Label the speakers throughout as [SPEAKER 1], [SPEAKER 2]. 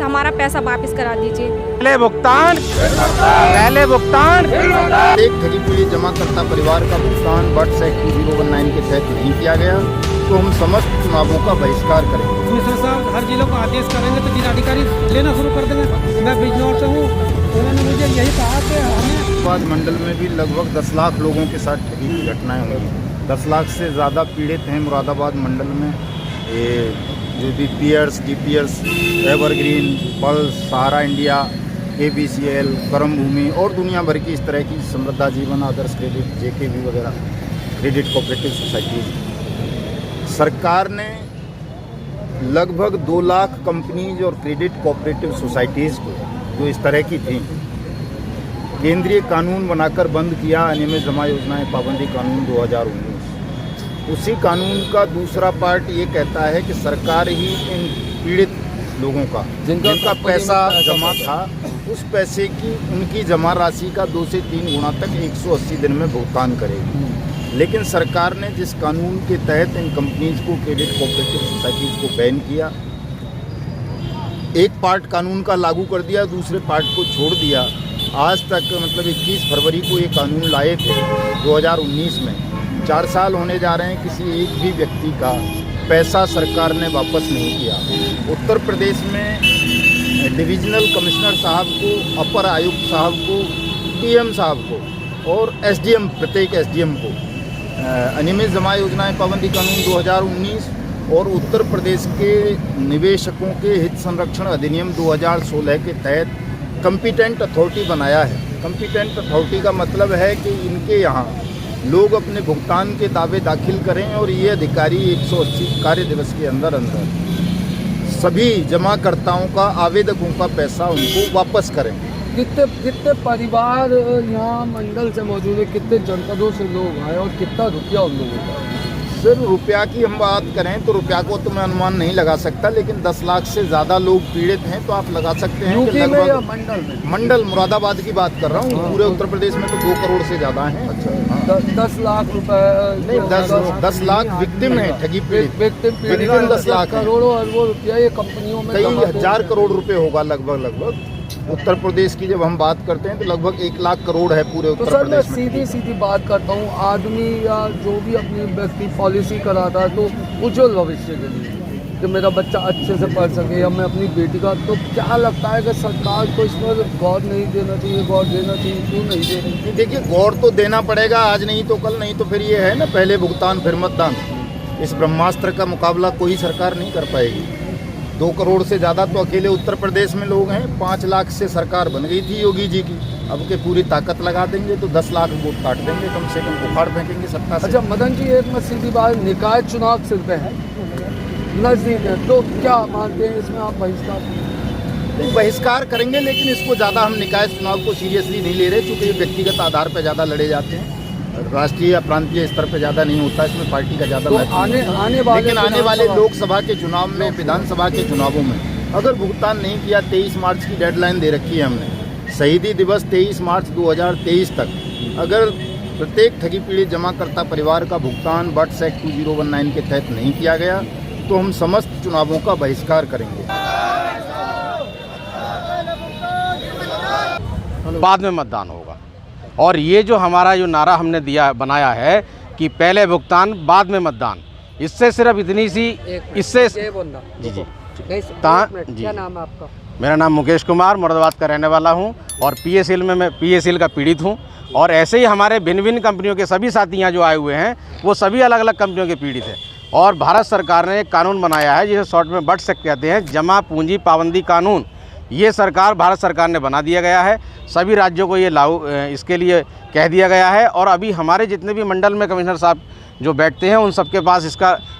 [SPEAKER 1] हमारा पैसा वापस करा दीजिए।
[SPEAKER 2] पहले भुगतान
[SPEAKER 3] एक ठगी पीड़ित जमाकर्ता परिवार का भुगतान बट्स एक्ट 2019 के तहत नहीं किया गया तो हम समस्त चुनावों का बहिष्कार करेंगे।
[SPEAKER 4] मिश्रा साहब हर जिलों को आदेश करेंगे तो जिलाधिकारी लेना शुरू कर देंगे। मैं बिजनौर से हूँ, उन्होंने मुझे यही कहा कि हमें
[SPEAKER 3] बाद मंडल में भी लगभग 10 लाख लोगों के साथ ठगी की घटनाएं हुई। 10 लाख से ज़्यादा पीड़ित हैं मुरादाबाद मंडल में। ये जो भी पीयर्स, डीपीएस, एवरग्रीन, पल्स, सहारा इंडिया, KBCL, करम भूमि और दुनिया भर की इस तरह की समृद्धा जीवन, आदर्श क्रेडिट, JKV वगैरह क्रेडिट कोऑपरेटिव सोसाइटीज़। सरकार ने लगभग 2 लाख कंपनीज और क्रेडिट कोऑपरेटिव सोसाइटीज़ को जो इस तरह की थी केंद्रीय कानून बनाकर बंद किया, अनियमित जमा योजनाएं पाबंदी कानून 2019। उसी कानून का दूसरा पार्ट ये कहता है कि सरकार ही इन पीड़ित लोगों का जिनका पैसा जमा था उस पैसे की उनकी जमा राशि का 2 से 3 गुना तक 180 दिन में भुगतान करेगी। लेकिन सरकार ने जिस कानून के तहत इन कंपनीज को, क्रेडिट कोऑपरेटिव सोसाइटीज़ को बैन किया, एक पार्ट कानून का लागू कर दिया, दूसरे पार्ट को छोड़ दिया। आज तक मतलब 21 फरवरी को ये कानून लाए थे 2019 में, 4 साल होने जा रहे हैं, किसी एक भी व्यक्ति का पैसा सरकार ने वापस नहीं किया। उत्तर प्रदेश में डिविजनल कमिश्नर साहब को, अपर आयुक्त साहब को, PM साहब को और SDM, प्रत्येक SDM को अनियमित जमा योजनाएं पाबंदी कानून 2019 और उत्तर प्रदेश के निवेशकों के हित संरक्षण अधिनियम 2016 के तहत कॉम्पिटेंट अथॉरिटी बनाया है। कॉम्पिटेंट अथॉरिटी का मतलब है कि इनके यहाँ लोग अपने भुगतान के दावे दाखिल करें और ये अधिकारी 180 कार्य दिवस के अंदर सभी जमाकर्ताओं का, आवेदकों का पैसा उनको वापस करें।
[SPEAKER 4] कितने परिवार यहाँ मंडल से मौजूद है, कितने जनपदों से लोग आए और कितना रुपया उन लोगों का?
[SPEAKER 3] सिर्फ रुपया की हम बात करें तो रुपया को तो मैं अनुमान नहीं लगा सकता, लेकिन 10 लाख से ज़्यादा लोग पीड़ित हैं तो आप लगा सकते हैं कि लगभग मंडल मुरादाबाद की बात कर रहा हूँ, पूरे उत्तर प्रदेश में तो 2 करोड़ से ज़्यादा हैं।
[SPEAKER 4] 10 लाख रुपए
[SPEAKER 3] नहीं, 10 लाख विक्टिम है, ठगी विक्टिम 10 लाख,
[SPEAKER 4] करोड़ों अरबों रुपया ये कंपनियों में,
[SPEAKER 3] कई हजार करोड़ रुपए होगा लगभग। उत्तर प्रदेश की जब हम बात करते हैं तो लगभग 1 लाख करोड़ है पूरे उत्तर प्रदेश में।
[SPEAKER 4] सीधी बात करता हूँ, आदमी या जो भी अपनी व्यक्ति पॉलिसी कराता है तो उज्जवल भविष्य के लिए कि मेरा बच्चा अच्छे से पढ़ सके या मैं अपनी बेटी का, तो क्या लगता है कि सरकार को इस पर गौर नहीं देना चाहिए? गौर देना चाहिए, क्यों नहीं दे रही?
[SPEAKER 3] देखिए, गौर तो देना पड़ेगा, आज नहीं तो कल, नहीं तो फिर ये है ना, पहले भुगतान फिर मतदान। इस ब्रह्मास्त्र का मुकाबला कोई सरकार नहीं कर पाएगी। 2 करोड़ से ज़्यादा तो अकेले उत्तर प्रदेश में लोग हैं। 5 लाख से सरकार बन गई थी योगी जी की, अब के पूरी ताकत लगा देंगे तो 10 लाख वोट काट देंगे, कम से कम उखाड़ फेंकेंगे सत्ता से।
[SPEAKER 4] अच्छा मदन जी, एक मैं सीधी बात, निकाय चुनाव सिर पे है, नजदीक है, तो क्या मानते हैं इसमें आप
[SPEAKER 3] बहिष्कार करेंगे? लेकिन इसको ज़्यादा हम निकाय चुनाव को सीरियसली नहीं ले रहे, क्योंकि ये व्यक्तिगत आधार पर ज़्यादा लड़े जाते हैं, राष्ट्रीय या प्रांतीय स्तर पर ज़्यादा नहीं होता, इसमें पार्टी का ज़्यादा लेकिन आने वाले लोकसभा के चुनाव में, विधानसभा के चुनावों में अगर भुगतान नहीं किया, 23 मार्च की डेडलाइन दे रखी है हमने, शहीदी दिवस 23 मार्च 2023 तक, अगर प्रत्येक ठगी पीड़ित जमाकर्ता परिवार का भुगतान बट्स एक्ट 2019 के तहत नहीं किया गया तो हम समस्त चुनावों का बहिष्कार करेंगे।
[SPEAKER 2] बाद में मतदान होगा। और ये जो हमारा जो नारा हमने बनाया है कि पहले भुगतान बाद में मतदान, इससे सिर्फ इतनी सी, इससे जी
[SPEAKER 4] क्या नाम है आपका?
[SPEAKER 2] मेरा नाम मुकेश कुमार, मुरादाबाद का रहने वाला हूँ और PSL में मैं PSL का पीड़ित हूँ। और ऐसे ही हमारे भिन्न भिन्न कंपनियों के सभी साथी यहाँ जो आए हुए हैं वो सभी अलग अलग कंपनियों के पीड़ित हैं। और भारत सरकार ने एक कानून बनाया है जिसे शॉर्ट में बट्स एक्ट कहते हैं, जमा पूंजी पाबंदी कानून। ये भारत सरकार ने बना दिया गया है, सभी राज्यों को ये लागू इसके लिए कह दिया गया है। और अभी हमारे जितने भी मंडल में कमिश्नर साहब जो बैठते हैं उन सबके पास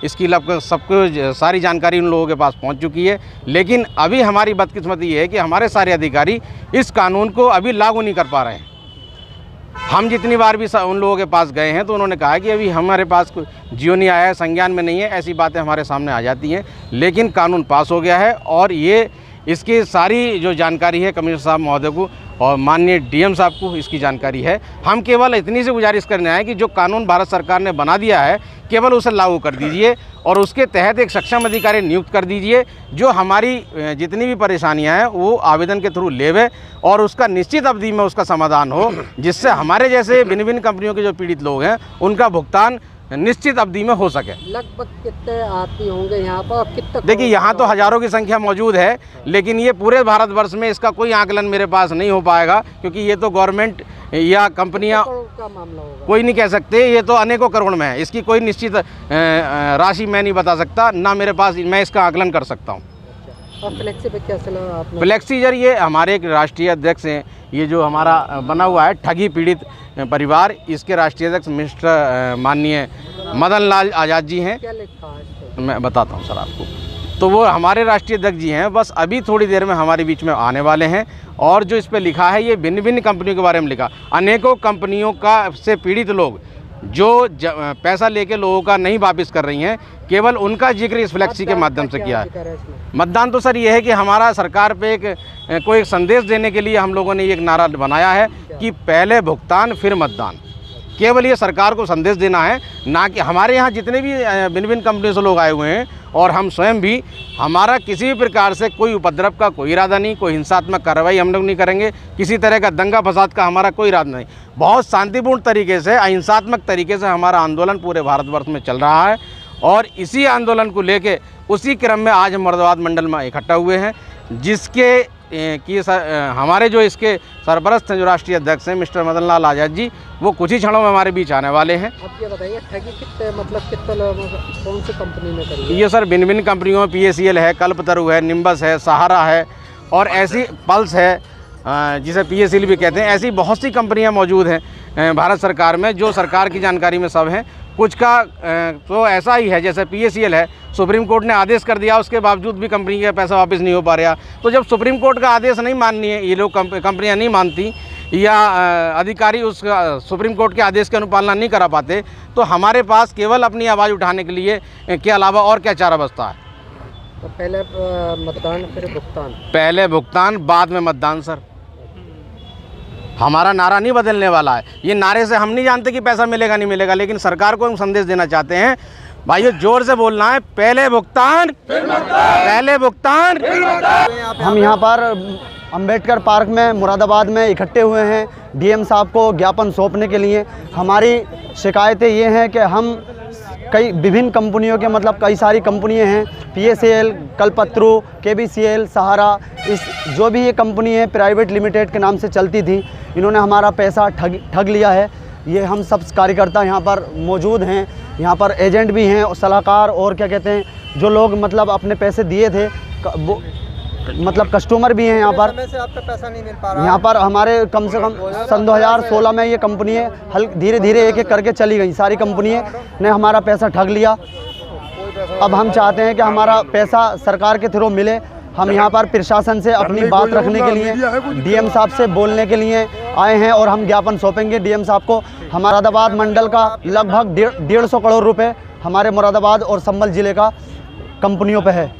[SPEAKER 2] इसकी सबको सारी जानकारी उन लोगों के पास पहुंच चुकी है। लेकिन अभी हमारी बदकिस्मती ये है कि हमारे सारे अधिकारी इस कानून को अभी लागू नहीं कर पा रहे हैं। हम जितनी बार भी उन लोगों के पास गए हैं तो उन्होंने कहा कि अभी हमारे पास जियो नहीं आया है, संज्ञान में नहीं है, ऐसी बातें हमारे सामने आ जाती हैं। लेकिन कानून पास हो गया है और ये इसकी सारी जो जानकारी है कमिश्नर साहब महोदय को और माननीय DM साहब को इसकी जानकारी है। हम केवल इतनी से गुजारिश करने आए कि जो कानून भारत सरकार ने बना दिया है केवल उसे लागू कर दीजिए और उसके तहत एक सक्षम अधिकारी नियुक्त कर दीजिए जो हमारी जितनी भी परेशानियां हैं वो आवेदन के थ्रू लेवे और उसका निश्चित अवधि में उसका समाधान हो, जिससे हमारे जैसे भिन्न भिन्न कंपनियों के जो पीड़ित लोग हैं उनका भुगतान निश्चित अवधि में हो सके।
[SPEAKER 5] लगभग कितने आदमी होंगे यहाँ पर? कितने?
[SPEAKER 2] देखिए यहाँ तो हज़ारों की संख्या मौजूद है, लेकिन ये पूरे भारतवर्ष में इसका कोई आकलन मेरे पास नहीं हो पाएगा, क्योंकि ये तो गवर्नमेंट या कंपनियाँ
[SPEAKER 5] का मामला होगा,
[SPEAKER 2] कोई नहीं कह सकते। ये तो अनेकों करोड़ में है, इसकी कोई निश्चित राशि मैं नहीं बता सकता, ना मेरे पास मैं इसका आकलन कर सकता हूँ।
[SPEAKER 5] और फ्लेक्सी पे क्या चला आपने?
[SPEAKER 2] फ्लेक्सी जर ये हमारे एक राष्ट्रीय अध्यक्ष हैं, ये जो हमारा बना हुआ है ठगी पीड़ित परिवार, इसके राष्ट्रीय अध्यक्ष मिस्टर माननीय मदन लाल आज़ाद जी हैं।
[SPEAKER 5] क्या लिखा है इस पे?
[SPEAKER 2] मैं बताता हूँ सर आपको। तो वो हमारे राष्ट्रीय अध्यक्ष जी हैं, बस अभी थोड़ी देर में हमारे बीच में आने वाले हैं। और जो इस पे लिखा है ये भिन्न भिन्न कंपनियों के बारे में लिखा, अनेकों कंपनियों का से पीड़ित लोग जो पैसा लेके लोगों का नहीं वापस कर रही हैं, केवल उनका जिक्र इस फ्लेक्सी के माध्यम से किया है। मतदान तो सर ये है कि हमारा सरकार पे कोई एक संदेश देने के लिए हम लोगों ने एक नारा बनाया है कि पहले भुगतान फिर मतदान। केवल ये सरकार को संदेश देना है, ना कि हमारे यहाँ जितने भी भिन्न भिन्न कंपनियों से लोग आए हुए हैं और हम स्वयं भी, हमारा किसी भी प्रकार से कोई उपद्रव का कोई इरादा नहीं, कोई हिंसात्मक कार्रवाई हम लोग नहीं करेंगे, किसी तरह का दंगा फसाद का हमारा कोई इरादा नहीं। बहुत शांतिपूर्ण तरीके से, अहिंसात्मक तरीके से हमारा आंदोलन पूरे भारतवर्ष में चल रहा है और इसी आंदोलन को लेके उसी क्रम में आज हम मुरादाबाद मंडल में इकट्ठा हुए हैं, जिसके कि हमारे जो इसके सरपरस्त हैं, जो राष्ट्रीय अध्यक्ष हैं मिस्टर मदन लाल आज़ाद जी, वो कुछ ही क्षणों में हमारे बीच आने वाले हैं।
[SPEAKER 5] अब ये बताइए ठगी कितने, मतलब कितने लोगों कौन सी कंपनी ने करी है?
[SPEAKER 2] ये सर भिन्न भिन्न कंपनियों में PACL है, कल्पतरु है, निम्बस है, सहारा है और ऐसी पल्स है जिसे PACL भी कहते हैं। ऐसी बहुत सी कंपनियां मौजूद हैं भारत सरकार में, जो सरकार की जानकारी में सब हैं। कुछ का तो ऐसा ही है, जैसे PACL है, सुप्रीम कोर्ट ने आदेश कर दिया, उसके बावजूद भी कंपनी का पैसा वापस नहीं हो पा रहा। तो जब सुप्रीम कोर्ट का आदेश नहीं माननी है, ये लोग कंपनियां नहीं मानती या अधिकारी उस सुप्रीम कोर्ट के आदेश की अनुपालना नहीं करा पाते, तो हमारे पास केवल अपनी आवाज़ उठाने के लिए के अलावा और क्या चारा बचता है?
[SPEAKER 5] तो पहले मतदान फिर भुगतान?
[SPEAKER 2] पहले भुगतान बाद में मतदान सर। हमारा नारा नहीं बदलने वाला है। ये नारे से हम नहीं जानते कि पैसा मिलेगा नहीं मिलेगा, लेकिन सरकार को हम संदेश देना चाहते हैं, भाइयों जोर से बोलना है, पहले भुगतान फिर मतदान, पहले भुगतान फिर मतदान।
[SPEAKER 6] हम यहाँ पर अंबेडकर पार्क में मुरादाबाद में इकट्ठे हुए हैं DM साहब को ज्ञापन सौंपने के लिए। हमारी शिकायतें ये हैं कि हम कई विभिन्न कंपनियों के, मतलब कई सारी कंपनियां हैं, PACL, कल्पतरु, KBCL, सहारा, इस जो भी ये कंपनी है प्राइवेट लिमिटेड के नाम से चलती थी, इन्होंने हमारा पैसा ठग लिया है। ये हम सब कार्यकर्ता यहाँ पर मौजूद हैं, यहाँ पर एजेंट भी हैं, सलाहकार और क्या कहते हैं, जो लोग मतलब अपने पैसे दिए थे वो मतलब कस्टमर भी हैं यहाँ पर।
[SPEAKER 5] से आपका पैसा नहीं मिल पा रहा?
[SPEAKER 6] यहाँ पर हमारे कम से कम सन 2016 में ये कंपनी धीरे धीरे एक एक करके चली गई, सारी कंपनी ने हमारा पैसा ठग लिया। अब हम चाहते हैं कि हमारा पैसा सरकार के थ्रू मिले। हम यहाँ पर प्रशासन से अपनी बात रखने के लिए, DM साहब से बोलने के लिए आए हैं और हम ज्ञापन सौंपेंगे DM साहब को। हमारा मुरादाबाद मंडल का लगभग 150 करोड़ रुपए हमारे मुरादाबाद और संभल ज़िले का कंपनियों पे है।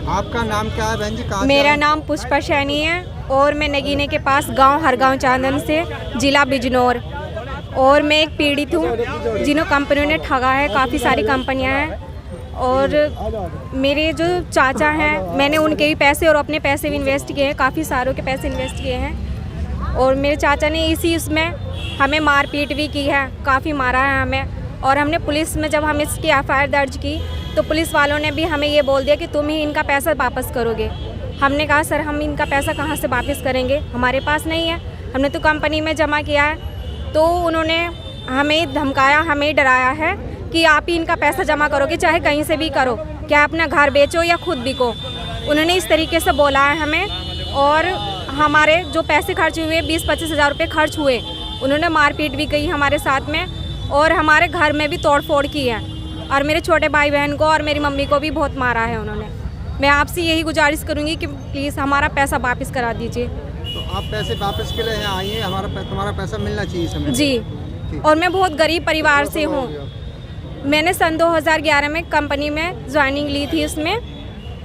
[SPEAKER 5] आपका नाम क्या है बहन जी? कहाँ?
[SPEAKER 1] मेरा नाम पुष्पा सैनी है और मैं नगीने के पास गांव हरगांव चांदन से, जिला बिजनौर, और मैं एक पीड़ित हूँ जिन्होंने कंपनियों ने ठगा है। काफ़ी सारी कंपनियाँ हैं और मेरे जो चाचा हैं, मैंने उनके भी पैसे और अपने पैसे भी इन्वेस्ट किए हैं, काफ़ी सारों के पैसे इन्वेस्ट किए हैं। और मेरे चाचा ने इसी उसमें हमें मारपीट भी की है, काफ़ी मारा है हमें। और हमने पुलिस में जब हम इसकी FIR दर्ज की तो पुलिस वालों ने भी हमें ये बोल दिया कि तुम ही इनका पैसा वापस करोगे। हमने कहा सर हम इनका पैसा कहाँ से वापस करेंगे, हमारे पास नहीं है, हमने तो कंपनी में जमा किया है। तो उन्होंने हमें धमकाया, हमें डराया है कि आप ही इनका पैसा जमा करोगे, चाहे कहीं से भी करो, क्या अपना घर बेचो या खुद बिको। उन्होंने इस तरीके से बोला है हमें। और हमारे जो पैसे खर्च हुए 20-25 हज़ार रुपये खर्च हुए, उन्होंने मारपीट भी की हमारे साथ में और हमारे घर में भी तोड़ फोड़ की है और मेरे छोटे भाई बहन को और मेरी मम्मी को भी बहुत मारा है उन्होंने। मैं आपसे यही गुजारिश करूंगी कि प्लीज़ हमारा पैसा वापस करा दीजिए।
[SPEAKER 5] तो आप पैसे वापस के लिए यहाँ आइए, तुम्हारा पैसा मिलना चाहिए समय
[SPEAKER 1] जी। और मैं बहुत गरीब परिवार से हूँ। मैंने सन 2011 में कंपनी में ज्वाइनिंग ली थी उसमें,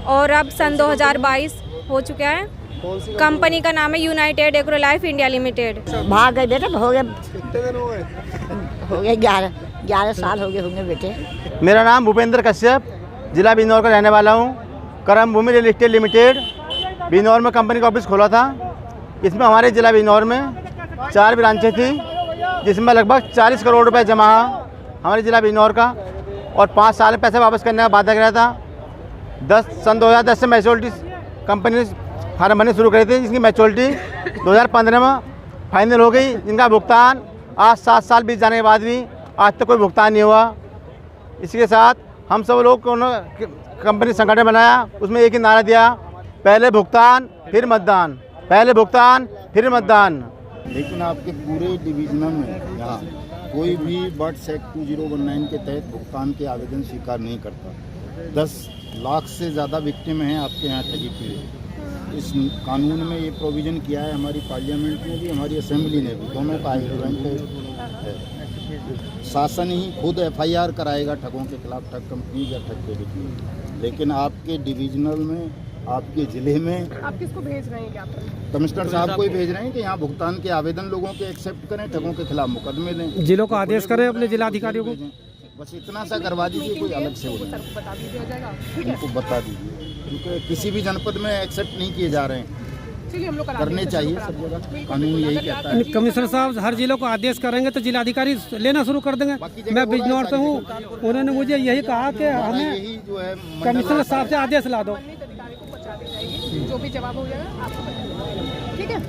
[SPEAKER 1] और अब सन 2022 हो चुका है। कंपनी का नाम है United agro life India limited.
[SPEAKER 7] भाग गए बेटा, हो गए
[SPEAKER 5] कितने दिन हो गए?
[SPEAKER 7] हो गए 11 साल हो गए होंगे बेटे।
[SPEAKER 8] मेरा नाम भूपेंद्र कश्यप, जिला बिजनौर का रहने वाला हूँ। करम भूमि रियल एस्टेट लिमिटेड बिजनौर में कंपनी का ऑफिस खोला था। इसमें हमारे जिला बिजनौर में 4 ब्रांचें थी, जिसमें लगभग 40 करोड़ रुपए जमा हमारे जिला बिजनौर का, और 5 साल में पैसे वापस करने का वादा किया था। सन 2010 से मैच्योरिटी कंपनी ने फार्म भरनी शुरू करी थी, जिसकी मैच्योरिटी 2015 में फाइनल हो गई, जिनका भुगतान आज 7 साल बीत जाने के बाद भी आज तक कोई भुगतान नहीं हुआ। इसके साथ हम सब लोग को कंपनी संगठन बनाया, उसमें एक ही नारा दिया, पहले भुगतान फिर मतदान, पहले भुगतान फिर मतदान।
[SPEAKER 3] लेकिन आपके पूरे डिवीजनल में यहाँ कोई भी बर्ड्स एक्ट 2019 के तहत भुगतान के आवेदन स्वीकार नहीं करता। 10 लाख से ज़्यादा विक्टिम हैं आपके यहाँ ठगी पीड़ित। इस कानून में ये प्रोविज़न किया है, हमारी पार्लियामेंट में भी, हमारी असेंबली ने भी, दोनों का एग्रीमेंट है। शासन ही खुद FIR कराएगा ठगों के खिलाफ, ठग कंपनी या ठग क्रेडिट। लेकिन आपके डिवीजनल में, आपके ज़िले में
[SPEAKER 9] आप किसको भेज रहे हैं? क्या
[SPEAKER 3] कमिश्नर साहब को ही भेज रहे हैं कि यहाँ भुगतान के आवेदन लोगों के एक्सेप्ट करें, ठगों के खिलाफ मुकदमे दें,
[SPEAKER 10] जिलों को आदेश करें अपने जिलाधिकारियों को।
[SPEAKER 3] बस इतना सा करवा दीजिए, कोई अलग से हो
[SPEAKER 9] बता दीजिए जाएगा।
[SPEAKER 3] उनको बता दीजिए, क्योंकि किसी भी जनपद में एक्सेप्ट नहीं किए जा रहे हैं।
[SPEAKER 9] हम लोग
[SPEAKER 3] करने चाहिए सब जगह, कानून यही कहता है।
[SPEAKER 10] कमिश्नर साहब हर जिलों को आदेश करेंगे तो जिलाधिकारी लेना शुरू कर देंगे। मैं बिजनौर से हूँ, उन्होंने मुझे यही कहा कि हमें कमिश्नर साहब से आदेश ला दो।
[SPEAKER 9] जो भी जवाब हो जाएगा आपको, ठीक है।